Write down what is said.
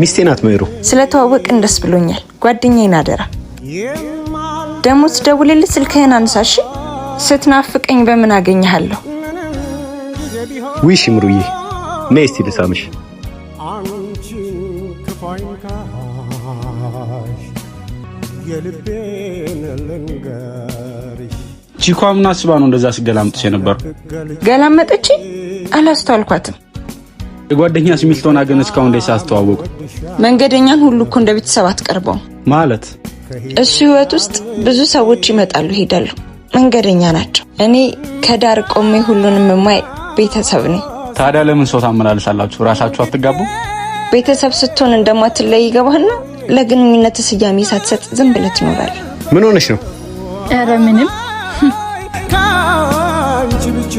ሚስቴ ናት መይሩ። ስለተዋወቅን ደስ ብሎኛል። ጓደኛዬን አደራ ደሞ ትደውልልኝ፣ ስልክህን አንሳሽ። ስትናፍቀኝ በምን አገኘሃለሁ? ዊሽ ምሩዬ ነይ እስቲ ልሳምሽ። ቺኳ ምን አስባ ነው እንደዛ ሲገላምጥሽ ነበር? ገላመጠች? አላስተዋልኳትም። የጓደኛሽ ሚስቶና ግን እስካሁን እንደዛ አስተዋወቁ። መንገደኛን ሁሉ እኮ እንደ ቤተሰብ አትቀርበው ማለት። እሱ ህይወት ውስጥ ብዙ ሰዎች ይመጣሉ ይሄዳሉ፣ መንገደኛ ናቸው። እኔ ከዳር ቆሜ ሁሉንም ማይ ቤተሰብ ነኝ። ታዲያ ለምን ሰው ታመላልሳላችሁ? ራሳችሁ አትጋቡ? ቤተሰብ ስትሆን እንደማትለይ ይገባህና ለግንኙነት ስያሜ ሳትሰጥ ዝም ብለህ ትኖራለህ። ምን ሆነሽ ነው? ኧረ ምንም። ካንቺ ብቻ